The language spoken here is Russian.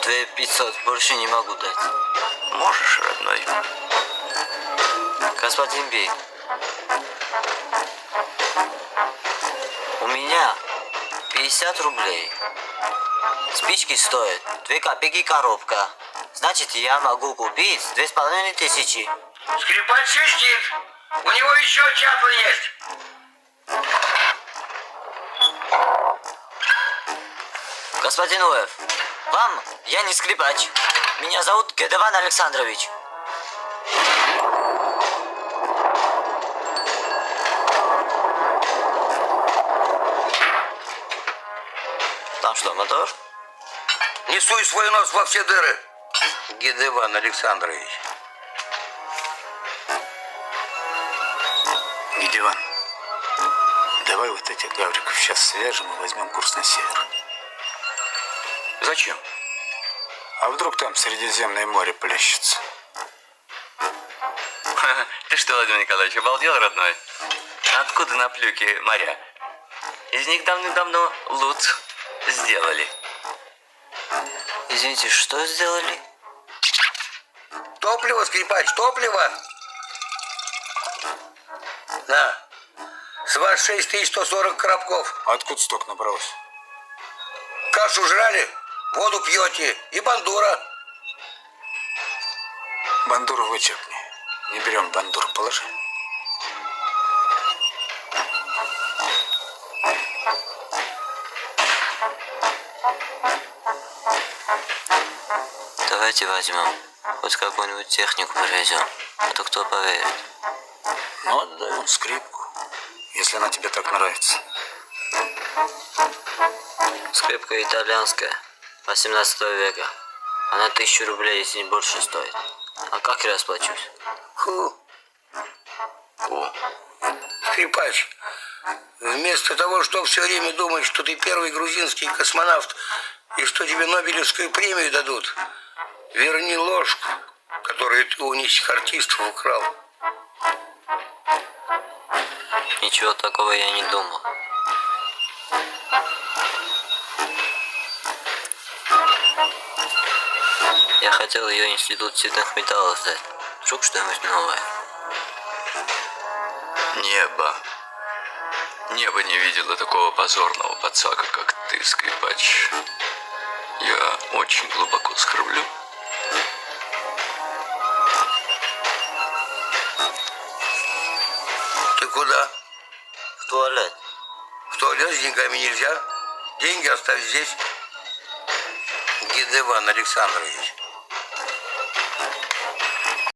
2500, больше не могу дать. Можешь, родной. Господин Бей, у меня 50 рублей. Спички стоят 2 копейки коробка. Значит, я могу купить 2500. Скрипач свистит. У него еще чапла есть. Господин Уэф, вам я не скрипач. Меня зовут Гедеван Александрович. Там что, мотор? Не суй свой нос во все дыры. Гедеван Александрович. Гедеван, давай вот этих гавриков сейчас свяжем и возьмем курс на север. Зачем? А вдруг там Средиземное море плещется? Ты что, Владимир Николаевич, обалдел, родной? Откуда на плюке моря? Из них давным-давно лут сделали. Извините, что сделали? Топливо, скрипач, топливо. На. С вас 6140 коробков. Откуда столько набралось? Кашу жрали, воду пьете и бандура. Бандуру вычеркни. Не берем бандуру, положи. Давайте возьмем. Хоть какую-нибудь технику привезем. А то кто поверит? Ну, отдаем скрипку, если она тебе так нравится. Скрипка итальянская, 18 века. Она 1000 рублей, если не больше стоит. А как я расплачусь? Фу. Скрипач, вместо того, чтобы все время думать, что ты первый грузинский космонавт и что тебе Нобелевскую премию дадут, верни ложку, которую ты у нищих артистов украл. Ничего такого я не думал. Я хотел ее институт цветных металлов сдать. Вдруг что-нибудь новое. Небо не видело такого позорного пацака, как ты, скрипач. Я очень глубоко скорблю. Ты куда? В туалет. В туалет с деньгами нельзя. Деньги оставь здесь. Гедеван Александрович.